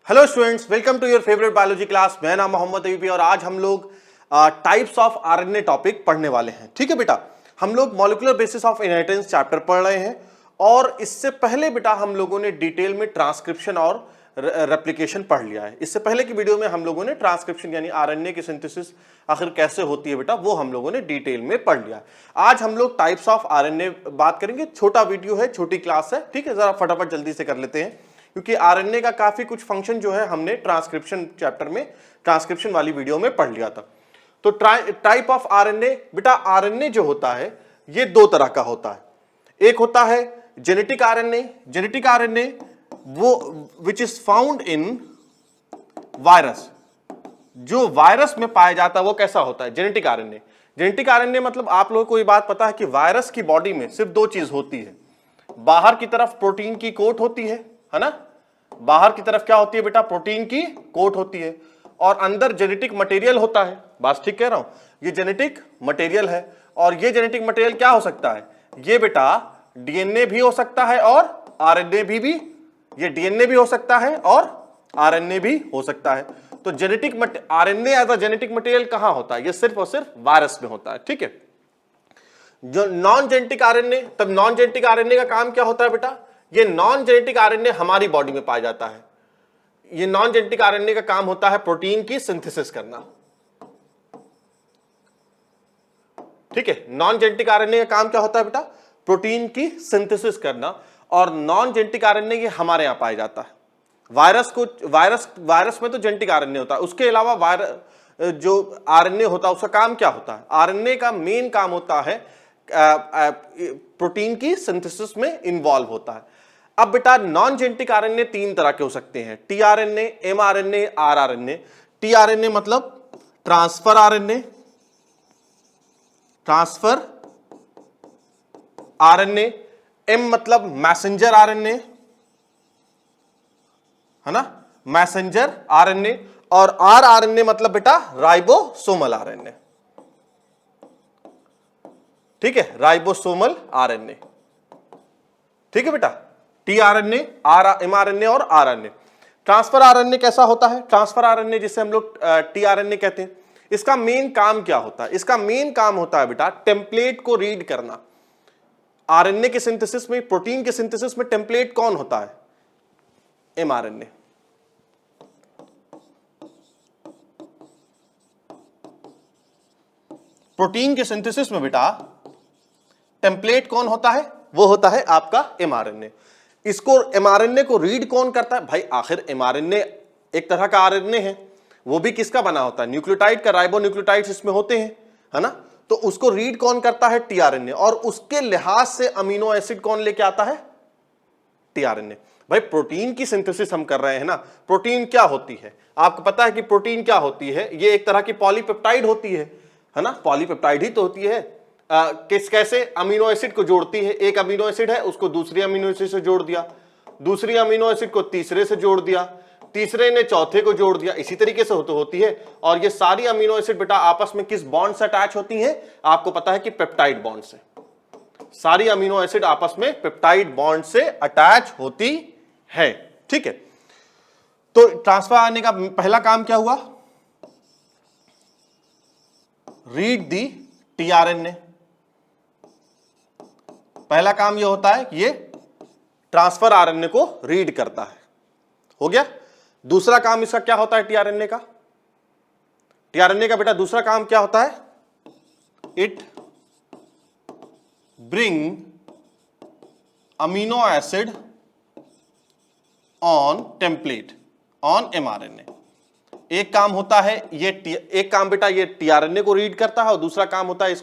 Hello students, welcome to your favourite biology class. मैं नाम मोहम्मद अयूबी और आज हम लोग टाइप्स ऑफ आरएनए टॉपिक पढ़ने वाले हैं। ठीक है बेटा, हम लोग molecular basis of inheritance chapter पढ़ रहे हैं और इससे पहले बेटा हम लोगों ने डिटेल में ट्रांसक्रिप्शन और रेप्लिकेशन पढ़ लिया है। इससे पहले की वीडियो में हम लोगों ने ट्रांसक्रिप्शन यानी आरएनए की सिंथेसिस आखिर कैसे होती है बेटा वो हम लोगों ने डिटेल में पढ़ लिया है। आज हम लोग टाइप्स ऑफ आरएनए बात करेंगे। छोटा वीडियो है, छोटी क्लास है, ठीक है, जरा फटाफट जल्दी से कर लेते हैं क्योंकि आरएनए का काफी कुछ फंक्शन जो है हमने ट्रांसक्रिप्शन चैप्टर में ट्रांसक्रिप्शन वाली वीडियो में पढ़ लिया था। तो टाइप ऑफ आरएनए बेटा, आरएनए जो होता है ये दो तरह का होता है। एक होता है जेनेटिक आरएनए वो which is found in virus. जो वायरस में पाया जाता है वो कैसा होता है? जेनेटिक आरएनए मतलब आप लोगों को ये बात पता है कि वायरस की बॉडी में सिर्फ दो चीज होती है। बाहर की तरफ प्रोटीन की कोट होती है ना, बाहर की तरफ क्या होती है बेटा? प्रोटीन की कोट होती है और अंदर जेनेटिक मटेरियल होता है। बात ठीक कह रहा हूं? ये जेनेटिक मटेरियल है और ये जेनेटिक मटेरियल क्या हो सकता है? ये बेटा डीएनए भी हो सकता है और आरएनए भी ये डीएनए भी हो सकता है और आरएनए भी हो सकता है। तो genetic RNA as a genetic material कहां होता है? ये सिर्फ और सिर्फ वायरस में होता है। ठीक है। जो नॉन जेनेटिक आरएनए, तब नॉन जेनेटिक आरएनए का काम क्या होता है बेटा? ये नॉन जेनेटिक आरएनए हमारी बॉडी में पाया जाता है। ये नॉन जेनेटिक आरएनए का काम होता है प्रोटीन की सिंथेसिस करना। ठीक है, नॉन जेनेटिक आरएनए का काम क्या होता है बेटा? प्रोटीन की सिंथेसिस करना। और नॉन जेनेटिक आरएनए ये हमारे यहां पाया जाता है। वायरस में तो जेनेटिक आरएनए होता है, उसके अलावा जो आरएनए होता है उसका काम क्या होता है? आरएनए का मेन काम होता है प्रोटीन की सिंथेसिस में इन्वॉल्व होता है। अब बेटा नॉन जेनेटिक आरएनए तीन तरह के हो सकते हैं, टीआरएनए, एमआरएनए, आरआरएनए। टीआरएनए मतलब ट्रांसफर आरएनए, एम मतलब मैसेंजर आरएनए, है ना, मैसेंजर आरएनए। और आरआरएनए मतलब बेटा राइबोसोमल आरएनए। ठीक है, राइबोसोमल आरएनए। ठीक है बेटा, टीआरएनए, एमआरएनए और आरएनए। ट्रांसफर आरएनए कैसा होता है? ट्रांसफर आरएनए जिसे हम लोग टीआरएनए कहते हैं, इसका मेन काम क्या होता है? इसका मेन काम होता है बेटा टेम्पलेट को रीड करना। आरएनए के सिंथेसिस में, प्रोटीन के सिंथेसिस में टेम्पलेट कौन होता है? एमआरएनए। प्रोटीन के सिंथेसिस में बेटा टेम्पलेट कौन होता है? वो होता है आपका एमआरएनए। इसको एमआरएनए को रीड कौन करता है? भाई आखिर एमआरएनए एक तरह का आरएनए है, वो भी किसका बना होता है? न्यूक्लियोटाइड का। राइबोन्यूक्लियोटाइड्स इसमें होते हैं, है ना। तो उसको रीड कौन करता है? टीआरएनए। और उसके लिहाज से अमीनो एसिड कौन लेके आता है? टीआरएनए। भाई प्रोटीन की सिंथेसिस हम कर रहे हैं ना, प्रोटीन क्या होती है? आपको पता है कि प्रोटीन क्या होती है? ये एक तरह की पॉलीपेप्टाइड होती है ना, पॉलीपेप्टाइड ही तो होती है। कैसे अमीनो एसिड को जोड़ती है? एक अमीनो एसिड है, उसको दूसरी अमीनो एसिड से जोड़ दिया, दूसरी अमीनो एसिड को तीसरे से जोड़ दिया, तीसरे ने चौथे को जोड़ दिया, इसी तरीके से होती है। और ये सारी अमीनो एसिड बेटा आपस में किस बॉन्ड से अटैच होती हैं? आपको पता है कि पेप्टाइड बॉन्ड से। सारी अमीनो एसिड आपस में पेप्टाइड बॉन्ड से अटैच होती है। ठीक है, तो ट्रांसफर आने का पहला काम क्या हुआ? Read the tRNA. पहला काम यह होता है कि ये ट्रांसफर आरएनए को रीड करता है। हो गया। दूसरा काम इसका क्या होता है? टीआरएनए का बेटा दूसरा काम क्या होता है? It bring amino acid on template on mRNA. एक काम होता है एक काम बेटा ये टीआरएनए को रीड करता है और दूसरा काम होता है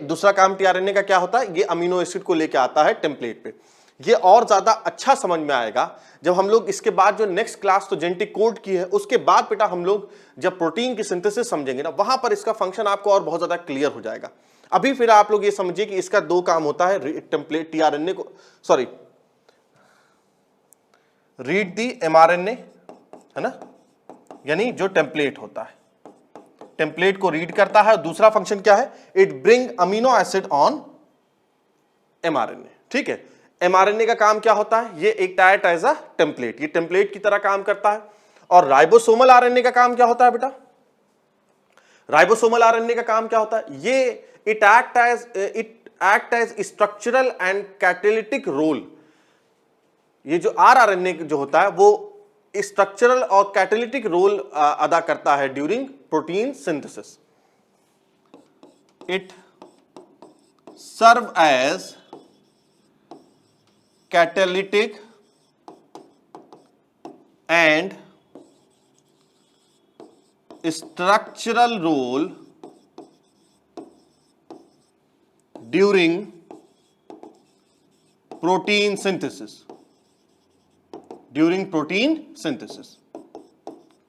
दूसरा काम टीआरएनए का क्या होता है? ये अमीनो एसिड को लेकर आता है टेम्पलेट पे। ये और ज्यादा अच्छा समझ में आएगा जब हम लोग इसके बाद जो नेक्स्ट क्लास तो जेनेटिक कोड की है, उसके बाद बेटा हम लोग जब प्रोटीन की सिंथेसिस समझेंगे ना, वहां पर इसका फंक्शन आपको और बहुत ज्यादा क्लियर हो जाएगा। अभी फिर आप लोग ये समझिए कि इसका दो काम होता है, टेम्पलेट टीआरएनए को रीड दी एमआरएनए, है ना, यानी जो टेम्पलेट होता है, टेम्पलेट को रीड करता है। दूसरा फंक्शन क्या है? It bring amino acid on mRNA. ठीक है, mRNA का काम क्या होता है, ये एक एक्ट एज अ टेम्पलेट, ये टेम्पलेट की तरह काम करता है। और राइबोसोमल आरएनए का काम क्या होता है बेटा, राइबोसोमल आरएनए का काम क्या होता है, ये it act as structural and catalytic role. ये जो आरएनए जो होता है वो स्ट्रक्चरल और कैटालिटिक रोल अदा करता है during protein synthesis. It serve as catalytic and structural role during protein synthesis,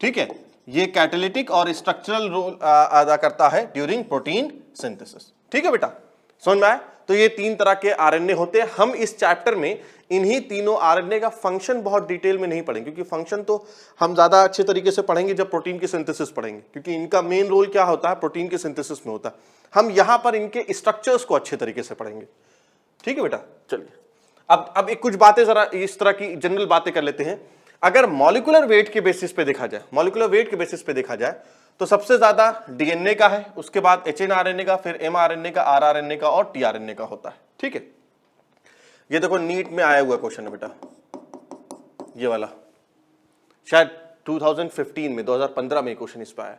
ठीक है। ये कैटालिटिक और स्ट्रक्चरल रोल अदा करता है ड्यूरिंग प्रोटीन सिंथेसिस, ठीक है बेटा, समझ में आया। तो ये तीन तरह के आरएनए होते हैं। हम इस चैप्टर में इन्हीं तीनों आरएनए का फंक्शन बहुत डिटेल में नहीं पढ़ेंगे, क्योंकि फंक्शन तो हम ज्यादा अच्छे तरीके से पढ़ेंगे जब प्रोटीन की सिंथेसिस पढ़ेंगे, क्योंकि इनका मेन रोल क्या होता है, प्रोटीन की सिंथेसिस में होता है। हम यहां पर इनके स्ट्रक्चर्स को अच्छे तरीके से पढ़ेंगे, ठीक है बेटा। चलिए अब एक कुछ बातें जरा इस तरह की जनरल बातें कर लेते हैं। अगर मॉलिक्यूलर वेट के बेसिस पे देखा जाए, मॉलिक्यूलर वेट के बेसिस पे देखा जाए तो सबसे ज्यादा डीएनए का है, उसके बाद एचएनआरएनए का, फिर एमआरएनए का, आरआरएनए का और टीआरएनए का होता है, ठीक है। ये देखो नीट में आया हुआ क्वेश्चन है बेटा, ये वाला शायद 2015 में 2015 में क्वेश्चन इस पर आया।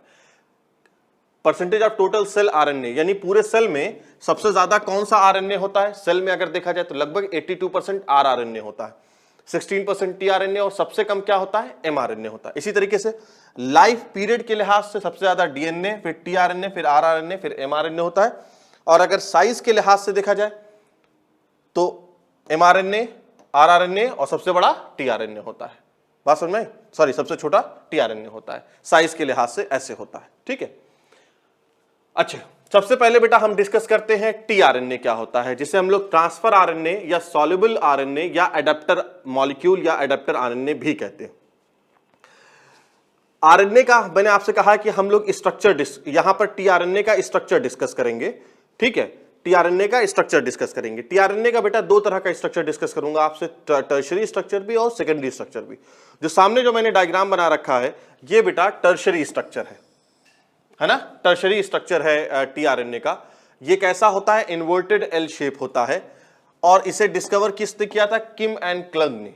Percentage of total sale RNA, यानी पूरे सेल में सबसे ज्यादा कौन सा आरएनए होता है। सेल में अगर देखा जाए तो लगभग 82% आरआरएनए होता है, 16% टीआरएनए और सबसे कम क्या होता है, एमआरएनए होता है। इसी तरीके से लाइफ पीरियड के लिहाज से सबसे ज्यादा डीएनए, फिर टीआरएनए, फिर आरआरएनए, फिर एमआरएनए होता है। और अगर साइज के लिहाज से देखा जाए तो एमआरएनए, आरआरएनए और सबसे बड़ा टीआरएनए होता है। बात समझ में, सॉरी सबसे छोटा टीआरएनए होता है, साइज के लिहाज से ऐसे होता है, ठीक है। अच्छा, सबसे पहले बेटा हम डिस्कस करते हैं टीआरएनए क्या होता है, जिसे हम लोग ट्रांसफर आरएनए या सॉल्युबल आरएनए या एडाप्टर मॉलिक्यूल या एडाप्टर आरएनए भी कहते हैं। आरएनए का मैंने आपसे कहा कि हम लोग स्ट्रक्चर यहां पर टीआरएनए का स्ट्रक्चर डिस्कस करेंगे, ठीक है। टीआरएनए का स्ट्रक्चर डिस्कस करेंगे। टीआरएनए का बेटा दो तरह का स्ट्रक्चर डिस्कस करूंगा आपसे, टर्शरी स्ट्रक्चर भी और सेकेंडरी स्ट्रक्चर भी। जो सामने जो मैंने डायग्राम बना रखा है ये बेटा टर्शरी स्ट्रक्चर है ना, टर्शरी स्ट्रक्चर है टीआरएनए का। ये कैसा होता है, इन्वर्टेड एल शेप होता है। और इसे डिस्कवर किसने किया था, किम एंड क्लग ने,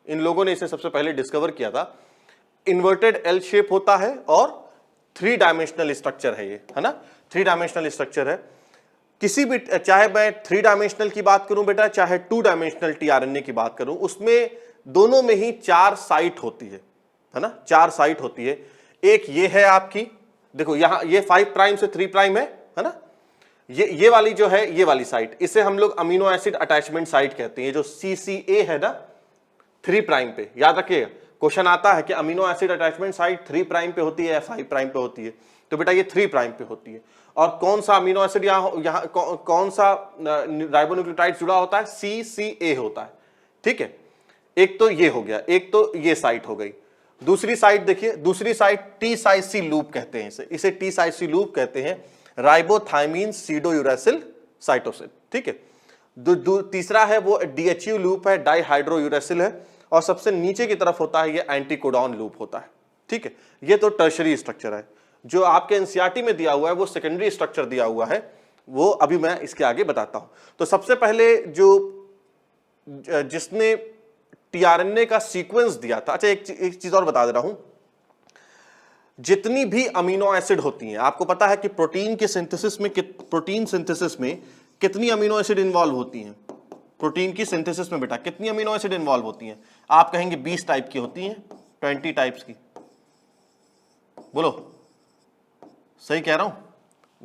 इन लोगों ने इसे सबसे पहले डिस्कवर किया था। इन्वर्टेड एल शेप होता है और 3 डायमेंशनल स्ट्रक्चर है ये, है ना, 3 डायमेंशनल स्ट्रक्चर है। किसी भी, चाहे मैं 3 डायमेंशनल की बात करूं बेटा, चाहे 2 डायमेंशनल टीआरएनए की बात करूं, उसमें दोनों में ही 4 साइट होती है ना, 4 साइट होती है। एक ये है आपकी, देखो यहां ये 5 प्राइम से 3 प्राइम है ना, ये वाली जो है, ये वाली साइट, इसे हम लोग अमीनो एसिड अटैचमेंट साइट कहते हैं। ये जो CCA है ना 3 प्राइम पे, याद रखिएगा क्वेश्चन आता है कि amino acid attachment site 3 prime पे होती है या 5 प्राइम पे होती है, तो बेटा ये 3 प्राइम पे होती है। और कौन सा अमीनो एसिड यहाँ कौन सा राइबोन्यूक्लियोटाइड जुड़ा होता है, CCA होता है, ठीक है। एक तो ये हो गया, एक तो ये साइट हो गई। दूसरी साइट देखिए, दूसरी साइट टी-साइसी लूप कहते हैं इसे टी-साइसी लूप कहते हैं, राइबोथायमीन सीडोयूरेसिल साइटोसिन, ठीक है। तीसरा है वो DHU लूप है, डाइहाइड्रोयूरेसिल है। और सबसे नीचे की तरफ होता है ये एंटीकोडॉन लूप होता है, ठीक है। ये तो टर्शरी स्ट्रक्चर है। जो आपके एनसीईआरटी में दिया हुआ है वो सेकेंडरी स्ट्रक्चर दिया हुआ है, वो अभी मैं इसके आगे बताता हूं। तो सबसे पहले जो जिसने टीआरएनए का सीक्वेंस दिया था, अच्छा एक चीज और बता दे रहा हूं, जितनी भी अमीनो एसिड होती हैं, आपको पता है कि प्रोटीन सिंथेसिस में कितनी अमीनो एसिड इंवॉल्व होती हैं। प्रोटीन की सिंथेसिस में बेटा कितनी अमीनो एसिड इंवॉल्व होती हैं, आप कहेंगे 20 टाइप की होती हैं, 20 टाइप्स की, बोलो सही कह रहा हूं,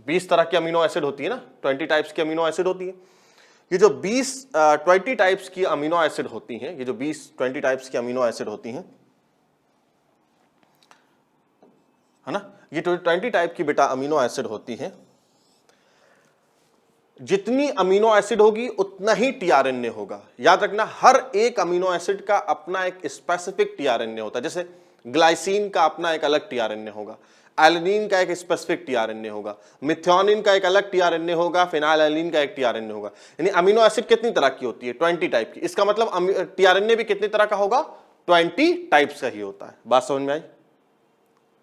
20 तरह की अमीनो एसिड होती है ना, 20 टाइप्स की अमीनो एसिड होती है। ये जो 20 टाइप्स की अमीनो एसिड होती हैं, ये जो 20 टाइप्स की अमीनो एसिड होती हैं, है ना, ये 20 टाइप की बेटा अमीनो एसिड होती हैं। जितनी अमीनो एसिड होगी उतना ही टीआरएनए होगा। याद रखना, हर एक अमीनो एसिड का अपना एक स्पेसिफिक टीआरएनए होता है। जैसे ग्लाइसिन का अपना एक अलग टीआरएनए होगा, एलेनिन का एक स्पेसिफिक टीआरएनए होगा, मिथ्योनिन का एक अलग टीआरएनए होगा, फिनाइलएलानिन का एक टीआरएनए होगा। यानी अमीनो एसिड कितनी तरह की होती है? 20 टाइप की। इसका मतलब टीआरएनए भी कितनी तरह का होगा? 20 टाइप्स का ही होता है। बात समझ में आई?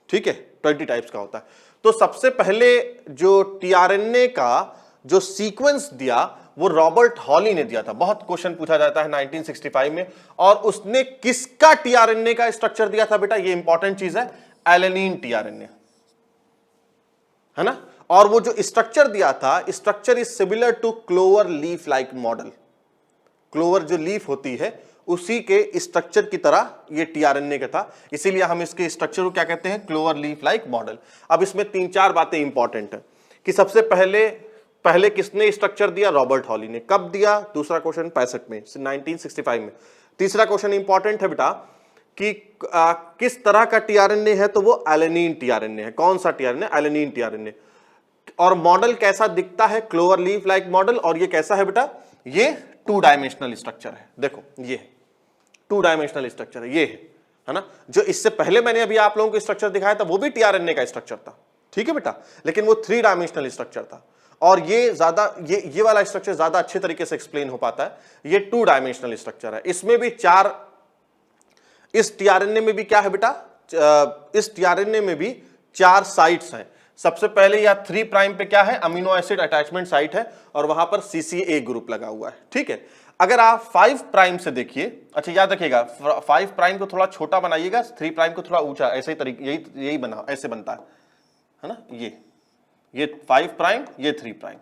ठीक है, 20 टाइप्स का होता है। तो सबसे पहले जो टीआरएनए का जो सीक्वेंस दिया वो रॉबर्ट हॉली ने दिया था। बहुत क्वेश्चन पूछा जाता है 1965 में। और उसने किसका टीआरएनए का स्ट्रक्चर दिया था बेटा? ये इंपॉर्टेंट चीज है, एलेनिन टीआरएनए, है ना। और वो जो स्ट्रक्चर दिया था, structure is similar to clover leaf like model. Clover जो लीफ होती है उसी के स्ट्रक्चर की तरह ये टीआरएनए का था, इसीलिए हम इसके स्ट्रक्चर को क्या कहते हैं? Clover leaf like model. अब इसमें 3-4 बातें इंपॉर्टेंट है कि सबसे पहले किसने स्ट्रक्चर दिया? रॉबर्ट हॉली ने। कब दिया? दूसरा क्वेश्चन 65 में, 1965 में। तीसरा क्वेश्चन इंपॉर्टेंट है बेटा कि किस तरह का टीआरएनए है? तो वो एलेनिन टीआरएनए है। कौन सा टीआरएनए? Alanine tRNA. और मॉडल कैसा दिखता है? Clover leaf like model. और ये कैसा है बेटा? ये 2 डायमेंशनल स्ट्रक्चर है। देखो ये 2 डायमेंशनल स्ट्रक्चर है, ये है ना। जो इससे पहले मैंने अभी आप लोगों को स्ट्रक्चर दिखाया था वो भी टीआरएनए का स्ट्रक्चर था, ठीक है बेटा, लेकिन वो 3 डायमेंशनल स्ट्रक्चर था। और ये ज्यादा ये वाला स्ट्रक्चर ज्यादा अच्छे तरीके से एक्सप्लेन हो पाता है। ये 2 डायमेंशनल स्ट्रक्चर है। इसमें भी 4, इस टीआरएनए में भी क्या है बेटा? इस टीआरएनए में भी 4 साइट्स हैं। सबसे पहले या 3 प्राइम पे क्या है? अमीनो एसिड अटैचमेंट साइट है और वहां पर सीसीए ग्रुप लगा हुआ है, ठीक है। अगर आप 5 प्राइम से देखिए, अच्छा याद रखिएगा 5 प्राइम को थोड़ा छोटा बनाइएगा, 3 प्राइम को थोड़ा ऊंचा, ऐसे ही तरीके यही बना, ऐसे बनता है ना। ये 5 प्राइम, ये 3 प्राइम,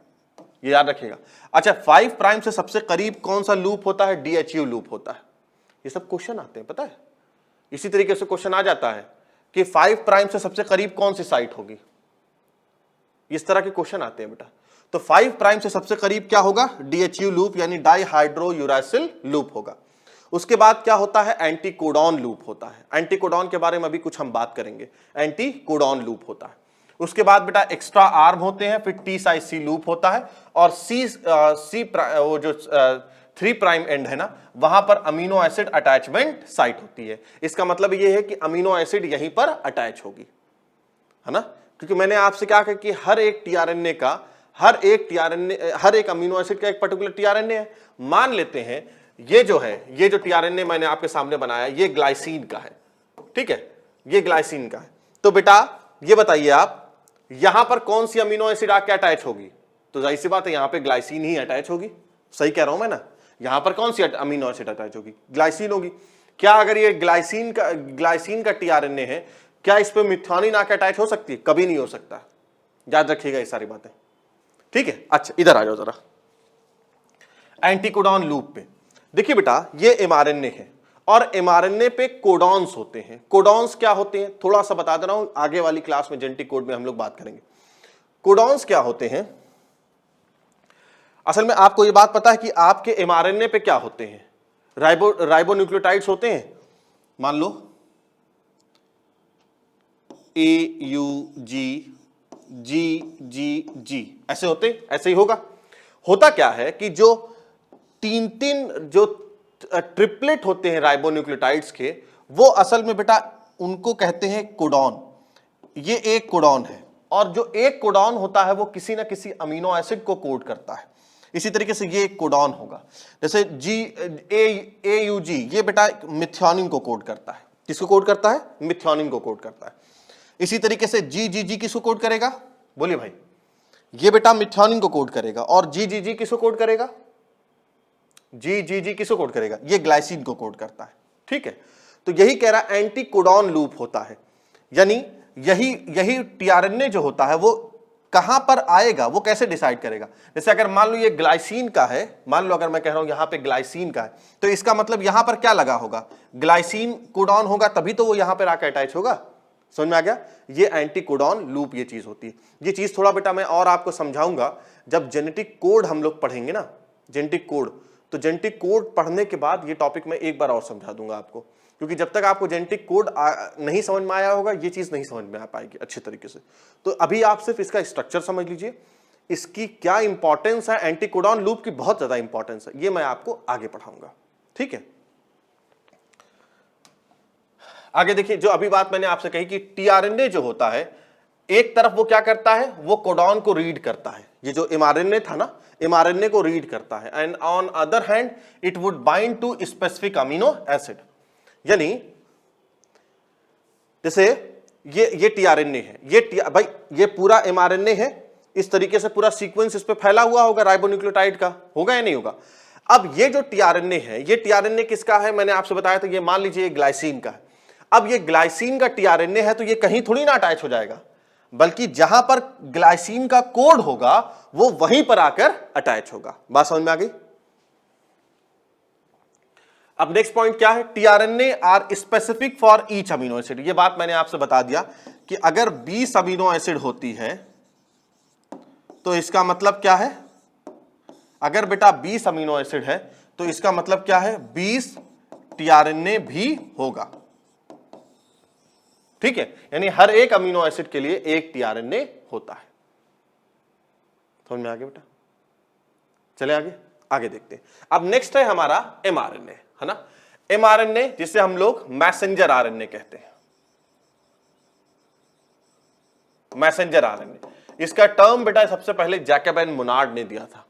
ये याद रखिएगा। अच्छा 5 प्राइम से सबसे करीब कौन सा लूप होता है? डीएचयू लूप होता है। ये सब क्वेश्चन आते हैं, पता है। इसी तरीके से क्वेश्चन आ जाता है कि 5 प्राइम से सबसे करीब कौन सी साइट होगी, इस तरह के क्वेश्चन आते हैं बेटा। तो 5 प्राइम से सबसे करीब क्या होगा? डीएचयू लूप यानी डाइहाइड्रोयूरासिल लूप होगा। उसके बाद क्या होता है? एंटीकोडॉन लूप होता है। एंटीकोडॉन के बारे में अभी कुछ हम बात करेंगे। एंटीकोडॉन लूप होता है। उसके बाद बेटा एक्स्ट्रा आर्म होते हैं, फिर टी साइज सी लूप होता है, और वो जो 3 प्राइम एंड है ना, वहां पर अमीनो एसिड अटैचमेंट साइट होती है। इसका मतलब ये है कि अमीनो एसिड यहीं पर अटैच होगी, है ना। क्योंकि मैंने आपसे क्या कहा कि हर एक टीआरएनए का, हर एक अमीनो एसिड का एक पर्टिकुलर टीआरएनए है। मान लेते हैं ये जो टीआरएनए मैंने आपके सामने बनाया, ये ग्लाइसिन का है, ठीक है, ये ग्लाइसिन का है। तो बेटा ये बताइए आप, यहां पर कौन सी अमीनो एसिड आके अटैच होगी? तो जाहिर सी बात है यहां पे ग्लाइसिन ही अटैच होगी। सही कह रहा हूं मैं ना? यहां पर कौन सी अमीनो एसिड अटैच होगी? ग्लाइसिन होगी। क्या अगर ये ग्लाइसिन का टीआरएनए है, क्या इस पे मिथ्योनिन आके अटैच हो सकती है? कभी नहीं हो सकता। याद रखिएगा ये सारी बातें, ठीक है। अच्छा इधर आ जाओ जरा, एंटीकोडॉन लूप पे देखिए बेटा, ये एमआरएनए है और एमआरएनए पे कोडॉन्स होते हैं। कोडॉन्स क्या होते हैं थोड़ा सा बता दे रहा हूं, आगे वाली क्लास में जेनेटिक कोड में हम लोग बात करेंगे। कोडॉन्स क्या होते हैं? असल में आपको ये बात पता है कि आपके एमआरएनए पे क्या होते हैं? राइबोन्यूक्लियोटाइड्स होते हैं। मान लो AUG GGG ऐसे होते, ऐसे ही होगा। होता क्या है कि जो 3 जो ट्रिपलेट होते हैं राइबोन्यूक्लियोटाइड्स के, वो असल में बेटा उनको कहते हैं कोडॉन। ये एक कोडॉन है और जो एक कोडॉन होता है वो किसी ना किसी अमीनो एसिड को कोड करता है। इसी तरीके से ये एक कोडॉन होगा, जैसे AUG ये बेटा मिथ्योनिन को कोड करता है। किसको कोड करता है? मिथ्योनिन को कोड करता है। इसी तरीके से GGG किसको कोड करेगा? बोलिए भाई। ये बेटा मिथ्योनिन को कोड करेगा। और GGG किसको कोड करेगा? GGG किसको कोड करेगा? ये ग्लाइसिन को कोड करता है, ठीक है। तो यही कह रहा एंटीकोडॉन लूप होता है, यानी यही टीआरएनए जो होता है वो कहां पर आएगा, वो कैसे डिसाइड करेगा। जैसे अगर मान लो ये ग्लाइसिन का है, मान लो अगर मैं कह रहा हूं यहां पे ग्लाइसिन का है, तो इसका मतलब यहां पर क्या लगा होगा? ग्लाइसिन कोडॉन होगा, तभी तो वो यहां पर आकर अटैच होगा। समझ में आ गया? ये एंटीकोडॉन लूप ये चीज होती है। ये चीज थोड़ा बेटा मैं और आपको समझाऊंगा जब जेनेटिक कोड हम लोग पढ़ेंगे ना, जेनेटिक कोड। तो जेनेटिक कोड पढ़ने के बाद ये टॉपिक मैं एक बार और समझा दूंगा आपको, क्योंकि जब तक आपको जेनेटिक कोड नहीं समझ में आया होगा ये चीज नहीं समझ में आ पाएगी अच्छे तरीके से। तो अभी आप सिर्फ इसका स्ट्रक्चर समझ लीजिए, इसकी क्या इंपॉर्टेंस है। एंटीकोडॉन लूप की बहुत ज्यादा इंपॉर्टेंस है, ये मैं आपको आगे पढ़ाऊंगा, ठीक है। आगे देखिए, जो अभी बात मैंने आपसे कही कि टीआरएनए जो होता है एक तरफ वो क्या करता है, वो कोडॉन को रीड करता है, ये जो mRNA था ना, mRNA को रीड करता है, and on other hand it would bind to specific amino acid. यानी जैसे ये टीआरएनए है, भाई ये पूरा mRNA है, इस तरीके से पूरा सीक्वेंस इस पे फैला हुआ होगा राइबोन्यूक्लियोटाइड का, होगा या नहीं होगा। अब ये जो टीआरएनए है, ये टीआरएनए किसका है, मैंने आपसे बताया था, ये मान लीजिए ग्लाइसिन का है। अब ये ग्लाइसिन का टीआरएनए है तो ये कहीं थोड़ी ना अटैच हो जाएगा, बल्कि जहां पर ग्लाइसिन का कोड होगा वो वहीं पर आकर अटैच होगा। बात समझ में आ गई। अब नेक्स्ट पॉइंट क्या है, tRNA are specific for each amino acid. ये बात मैंने आपसे बता दिया कि अगर 20 अमीनो एसिड होती है तो इसका मतलब क्या है, अगर बेटा 20 अमीनो एसिड है तो इसका मतलब क्या है, 20 टीआरएनए भी होगा। ठीक है, यानी हर एक अमीनो एसिड के लिए एक टीआरएनए होता है। समझ में आ गया बेटा। चले आगे देखते हैं। अब नेक्स्ट है हमारा mRNA, है ना। mRNA जिसे हम लोग मैसेंजर आरएनए कहते हैं, मैसेंजर आरएनए। इसका टर्म बेटा सबसे पहले जैकब एंड मोनार्ड ने दिया था,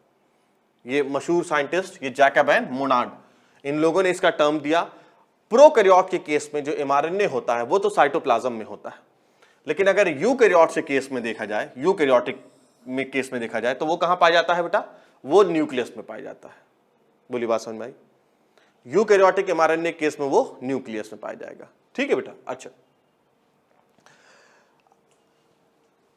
ये मशहूर साइंटिस्ट, ये जैकब एंड मोनार्ड, इन लोगों ने इसका टर्म दिया। प्रोकैरियोट के केस में जो mRNA होता है वो तो साइटोप्लाज्म में होता है, लेकिन अगर यूकैरियोट से केस में देखा जाए, यूकैरियोटिक में केस में देखा जाए तो वो कहां पाया जाता है बेटा, वो न्यूक्लियस में पाया जाता है। बोली बात समझ में आई। यूकैरियोटिक mRNA केस में वो न्यूक्लियस में पाया जाएगा। ठीक है बेटा। अच्छा,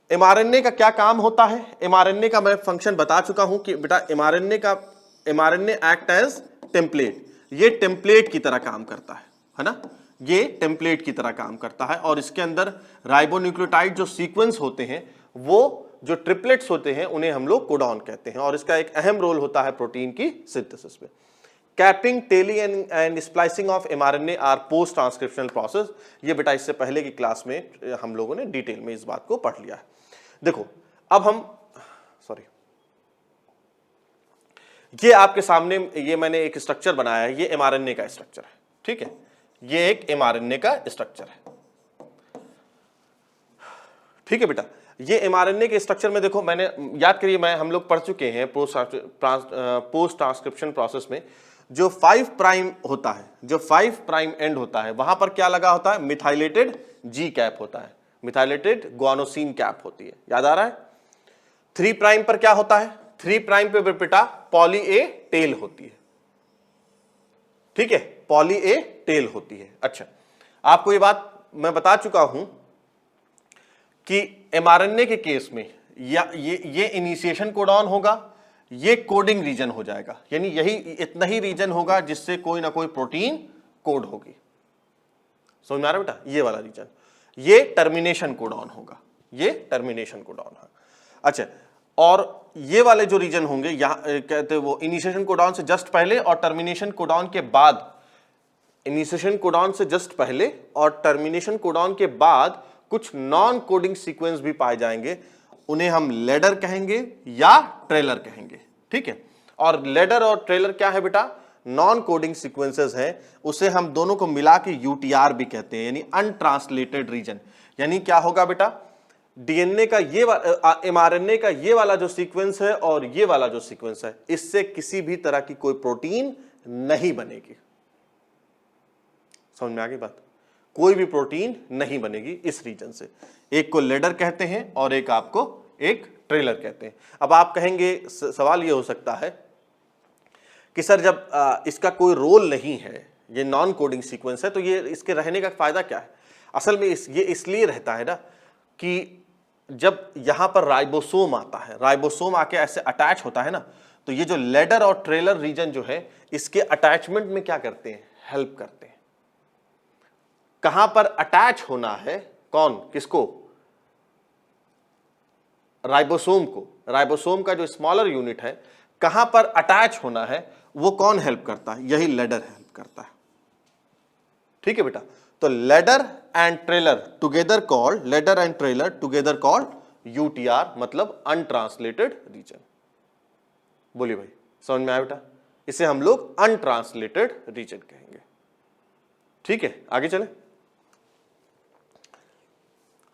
mRNA का क्या काम होता है, mRNA का मैं फंक्शन बता चुका हूं कि बेटा mRNA एक्ट एज टेम्पलेट, ये टेम्पलेट की तरह काम करता है ना, ये टेम्पलेट की तरह काम करता है। और इसके अंदर राइबोन्यूक्लियोटाइड जो सीक्वेंस होते हैं, वो जो ट्रिपलेट्स होते हैं उन्हें हम लोग कोडॉन कहते हैं, और इसका एक अहम रोल होता है प्रोटीन की सिंथेसिस में। Capping, telling and splicing of mRNA R post transcriptional process. ये बेटा इससे पहले की क्लास में हम लोगों ने डिटेल में इस बात को पढ़ लिया है। देखो अब हम ये आपके सामने ये मैंने एक स्ट्रक्चर बनाया है, ये mRNA का स्ट्रक्चर है। ठीक है, ये एक mRNA का स्ट्रक्चर है। ठीक है बेटा, ये mRNA के स्ट्रक्चर में देखो, मैंने याद करिए, हम लोग पढ़ चुके हैं पोस्ट ट्रांसक्रिप्शन प्रोसेस में जो 5 प्राइम होता है, जो 5 प्राइम एंड होता है, वहां पर क्या लगा होता है, मिथाइलेटेड जी कैप होता है, मिथाइलेटेड ग्वानोसिन कैप होती है, याद आ रहा है। 3 प्राइम पर क्या होता है, 3 प्राइम पे बेटा पॉली ए टेल होती है। ठीक है, पॉली ए टेल होती है। अच्छा, आपको ये बात मैं बता चुका हूं कि mRNA के केस में ये इनिशिएशन कोडॉन होगा, ये कोडिंग रीजन हो जाएगा, यानी यही इतना ही रीजन होगा जिससे कोई ना कोई प्रोटीन कोड होगी। समझ में आ रहा है बेटा, ये वाला रीजन, ये टर्मिनेशन कोडॉन होगा, ये टर्मिनेशन कोडॉन है। अच्छा, और ये वाले जो रीजन होंगे यहां कहते हैं वो इनिशिएशन कोडॉन से जस्ट पहले और टर्मिनेशन कोडॉन के बाद, इनिशिएशन कोडॉन से जस्ट पहले और टर्मिनेशन कोडॉन के बाद कुछ नॉन कोडिंग सीक्वेंस भी पाए जाएंगे, उन्हें हम लेडर कहेंगे या ट्रेलर कहेंगे। ठीक है, और लेडर और ट्रेलर क्या है बेटा, नॉन कोडिंग सीक्वेंसेस हैं, उसे हम दोनों को मिला के यूटीआर भी कहते हैं, यानी अनट्रांसलेटेड रीजन। यानी क्या होगा बेटा, डीएनए का ये mRNA का ये वाला जो सीक्वेंस है और ये वाला जो सीक्वेंस है, इससे किसी भी तरह की कोई प्रोटीन नहीं बनेगी। समझ में आ गई बात, कोई भी प्रोटीन नहीं बनेगी इस रीजन से। एक को लेडर कहते हैं और एक आपको एक ट्रेलर कहते हैं। अब आप कहेंगे, सवाल ये हो सकता है कि सर जब इसका कोई रोल नहीं है, ये नॉन कोडिंग सीक्वेंस है, तो ये इसके रहने का फायदा क्या है। असल में ये इसलिए रहता है ना कि जब यहां पर राइबोसोम आता है, राइबोसोम आके ऐसे अटैच होता है ना, तो ये जो लेडर और ट्रेलर रीजन जो है, इसके अटैचमेंट में क्या करते हैं, हेल्प करते हैं। कहां पर अटैच होना है, कौन किसको, राइबोसोम को, राइबोसोम का जो स्मॉलर यूनिट है, कहां पर अटैच होना है, वो कौन हेल्प करता है, यही लेडर हेल्प करता है। ठीक है बेटा, तो ladder and trailer together called, ladder and trailer together called UTR, मतलब अनट्रांसलेटेड रीजन। बोलिए भाई, समझ में आया बेटा, इसे हम लोग अनट्रांसलेटेड रीजन कहेंगे। ठीक है, आगे चले।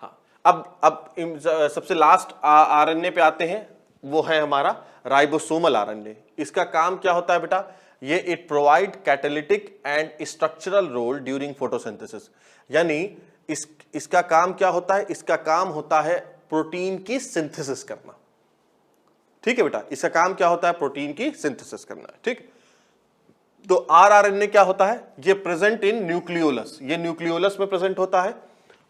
हाँ, सबसे लास्ट आरएनए पे आते हैं, वो है हमारा राइबोसोमल आरएनए। इसका काम क्या होता है बेटा? ये it provide catalytic and structural role during photosynthesis. यानी इसका काम क्या होता है? इसका काम होता है प्रोटीन की सिंथेसिस करना। ठीक है बेटा, इसका काम क्या होता है? प्रोटीन की सिंथेसिस करना। ठीक, तो आरआरएनए क्या होता है? ये प्रेजेंट इन न्यूक्लियोलस, ये न्यूक्लियोलस में प्रेजेंट होता है।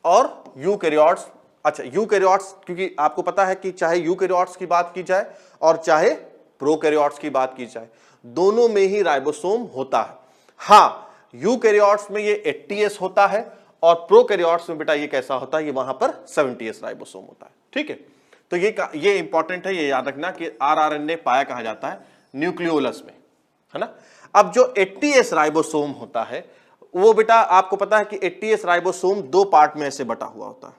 और यूकैरियोट्स, अच्छा यूकैरियोट्स, क्योंकि आपको पता है कि चाहे यूकैरियोट्स की बात की जाए और चाहे प्रोकैरियोट्स की बात की जाए, दोनों में ही राइबोसोम होता है। हाँ, यूकैरियोट्स में ये 80S होता है और प्रोकैरियोट्स में बेटा ये कैसा होता है? ये वहां पर 70S राइबोसोम होता है। ठीक है, तो ये इंपॉर्टेंट है, ये याद रखना कि आरआरएनए पाया कहा जाता है न्यूक्लियोलस में, है ना। अब जो 80S राइबोसोम होता है, वो बेटा आपको पता है कि 80S राइबोसोम 2 पार्ट में ऐसे बटा हुआ होता है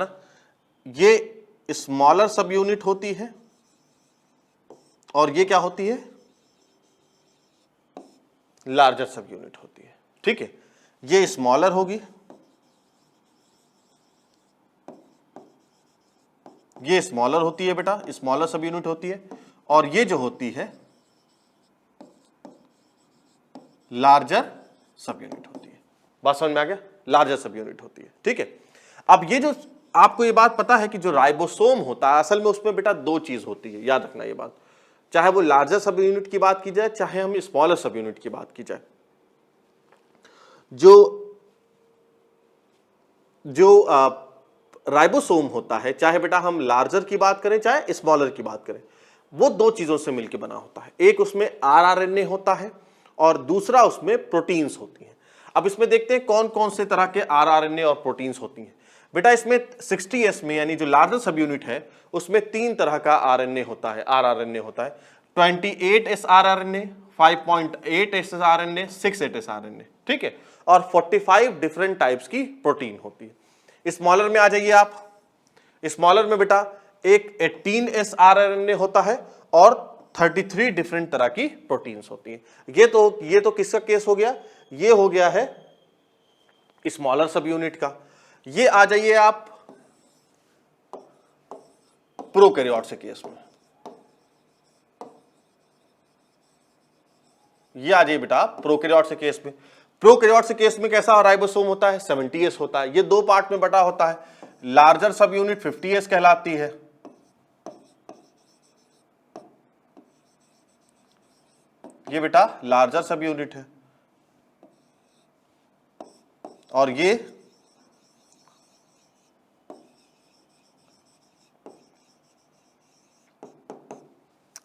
ना। ये स्मॉलर सब यूनिट होती है और ये क्या होती है? लार्जर सब यूनिट होती है। ठीक है, ये स्मॉलर होगी, ये स्मॉलर होती है बेटा, स्मॉलर सब यूनिट होती है, और ये जो होती है लार्जर सब यूनिट होती है। बात समझ में आ गया? लार्जर सब यूनिट होती है। ठीक है, अब ये जो आपको ये बात पता है कि जो राइबोसोम होता है असल में उसमें बेटा 2 चीज होती है, याद रखना ये बात, चाहे वो लार्जर सब यूनिट की बात की जाए चाहे हम स्मॉलर सब यूनिट की बात की जाए। जो राइबोसोम होता है, चाहे बेटा हम लार्जर की बात करें चाहे स्मॉलर की बात करें, वो 2 चीजों से मिलकर बना होता है। एक उसमें आरआरएनए होता है और दूसरा उसमें प्रोटीन्स होती हैं। अब इसमें देखते हैं कौन कौन से तरह के आरआरएनए और प्रोटीन्स होती हैं। बेटा इसमें 60S में यानी जो लार्जर सब यूनिट है उसमें 3 तरह का आरएनए होता है, आरआरएनए होता है। 28S rRNA, 5.8S RNA, 6S RNA. ठीक है, और 45 डिफरेंट टाइप्स की प्रोटीन होती है। स्मॉलर में आ जाइए आप। स्मॉलर में बेटा एक 18S आरआरएनए होता है और 33 डिफरेंट तरह की प्रोटीन्स होती हैं। ये तो किसका केस हो गया? ये हो गया है स्मॉलर सब यूनिट का। ये आ जाइए आप प्रोकैरियोट्स के केस में। ये आ जाइए बेटा प्रोकैरियोट्स के केस में। प्रोकैरियोट्स के केस में कैसा राइबोसोम होता है? 70S होता है। ये 2 पार्ट में बटा होता है। लार्जर सब यूनिट 50S कहलाती है, ये बेटा लार्जर सब यूनिट है, और ये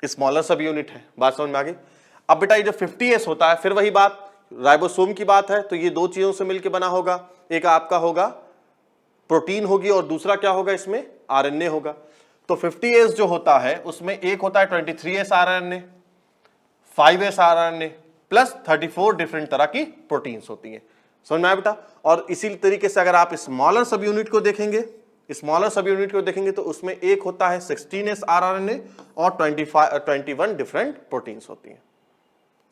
स्मॉलर सब यूनिट है। बात समझ में आ गई? अब बेटा ये जो 50S होता है, फिर वही बात, राइबोसोम की बात है तो ये 2 चीजों से मिलकर बना होगा। एक आपका होगा प्रोटीन होगी और दूसरा क्या होगा? इसमें आरएनए होगा। तो 50S जो होता है उसमें एक होता है 23S RNA, 5S RNA plus 34 different तरह की प्रोटीन्स होती हैं। समझ में आया बेटा? और इसी तरीके से अगर आप स्मॉलर सब यूनिट को देखेंगे, तो उसमें एक होता है 16S आरआरएनए और 21 डिफरेंट प्रोटीन्स होती हैं।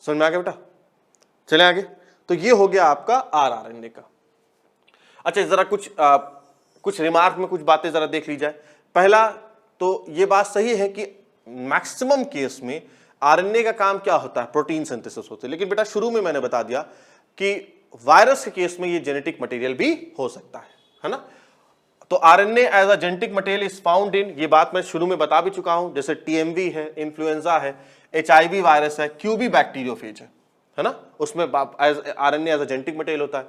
समझ में आ गया बेटा? चले आगे। तो ये हो गया आपका आरआरएनए का। अच्छा, जरा कुछ रिमार्क में कुछ बातें जरा देख ली जाए। पहला तो ये बात सही है कि मैक्सिमम केस में आरएनए का काम क्या होता है? प्रोटीन सिंथेसिस होते हैं। लेकिन बेटा शुरू में मैंने बता दिया कि वायरस के केस में ये जेनेटिक मटेरियल भी हो सकता है ना। तो RNA as a genetic material is found in, ये बात मैं शुरू में बता भी चुका हूं, जैसे टीएमवी है, इन्फ्लुएंजा है, एचआईवी वायरस है, क्यूबी बैक्टीरियोफेज है ना, उसमें RNA as a genetic material होता है।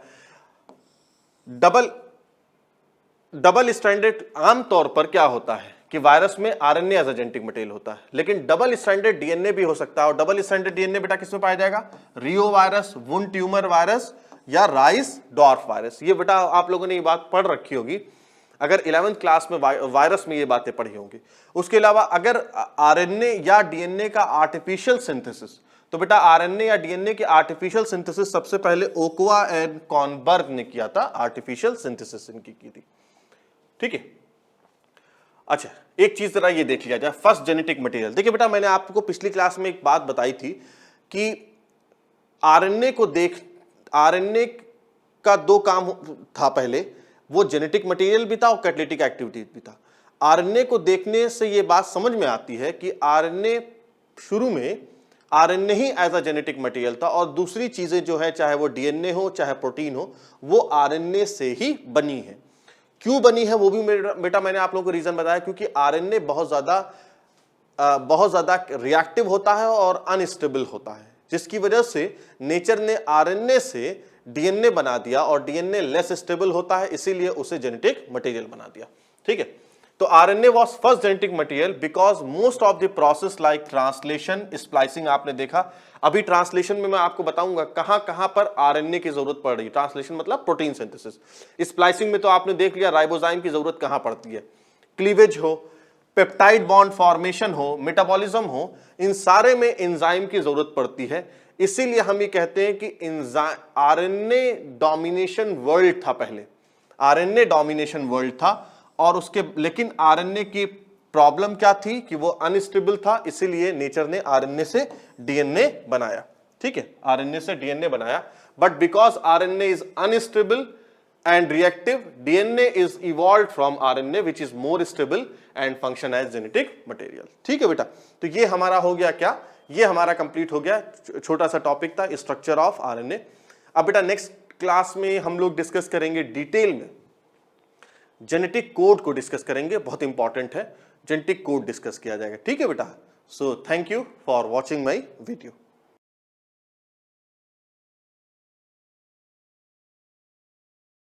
डबल स्ट्रैंडेड आमतौर पर क्या होता है कि वायरस में RNA as a genetic material होता है, लेकिन डबल स्ट्रैंडेड डीएनए भी हो सकता है। और डबल स्ट्रैंडेड डीएनए बेटा किसमें पाया जाएगा? रियो वायरस, वुंड ट्यूमर वायरस या राइस डॉर्फ वायरस। ये बेटा आप लोगों ने ये बात पढ़ रखी होगी अगर 11th क्लास में वायरस में ये बातें पढ़ी होंगी। उसके अलावा अगर आरएनए या डीएनए का आर्टिफिशियल सिंथेसिस, तो बेटा आरएनए या डीएनए के आर्टिफिशियल सिंथेसिस सबसे पहले ओकोआ एंड कॉनबर्ग ने किया था, आर्टिफिशियल सिंथेसिस इनकी की थी। ठीक है, अच्छा एक चीज जरा ये देख लिया जाए, फर्स्ट जेनेटिक मटेरियल। देखिए बेटा मैंने आपको पिछली क्लास में एक बात बताई थी कि आरएनए का दो काम था पहले, वो जेनेटिक मटेरियल भी था और कैटालिटिक एक्टिविटी भी था। आरएनए को देखने से ये बात समझ में आती है कि आरएनए शुरू में आरएनए ही एज अ जेनेटिक मटेरियल था और दूसरी चीजें जो है, चाहे वो डीएनए हो चाहे प्रोटीन हो, वो आरएनए से ही बनी है। क्यों बनी है वो भी बेटा मैंने आप लोगों को रीजन बताया, क्योंकि आरएनए बहुत ज्यादा रिएक्टिव होता है और अनस्टेबल होता है, जिसकी वजह से नेचर ने आरएनए से डीएनए बना दिया और डीएनए लेस स्टेबल होता है, इसीलिए उसे जेनेटिक मटेरियल बना दिया। ठीक है, तो RNA was first genetic material because most of the process like translation, splicing आपने देखा। अभी ट्रांसलेशन में मैं आपको बताऊंगा कहां कहां पर आरएनए की जरूरत पड़ रही है। ट्रांसलेशन मतलब प्रोटीन सिंथेसिस। स्प्लाइसिंग में तो आपने देख लिया राइबोजाइम की जरूरत कहां पड़ती है। क्लीवेज हो, पेप्टाइड बॉन्ड फॉर्मेशन हो, मेटाबॉलिज्म हो, इन सारे में एंजाइम की जरूरत पड़ती है। इसीलिए हम ये कहते हैं कि आरएनए डोमिनेशन वर्ल्ड था पहले, आरएनए डोमिनेशन वर्ल्ड था और उसके, लेकिन आरएनए की प्रॉब्लम क्या थी कि वो अनस्टेबल था, इसीलिए नेचर ने आरएनए से डीएनए बनाया। ठीक है, आरएनए से डीएनए बनाया, but because RNA is unstable and reactive, DNA is evolved from RNA which is more stable and function as genetic material। ठीक है बेटा, तो ये हमारा हो गया क्या, ये हमारा कंप्लीट हो गया, छोटा सा टॉपिक था स्ट्रक्चर ऑफ आरएनए। अब बेटा नेक्स्ट क्लास में हम लोग डिस्कस करेंगे डिटेल में जेनेटिक कोड को डिस्कस करेंगे, बहुत इंपॉर्टेंट है, जेनेटिक कोड डिस्कस किया जाएगा। ठीक है बेटा, so thank you for watching my video.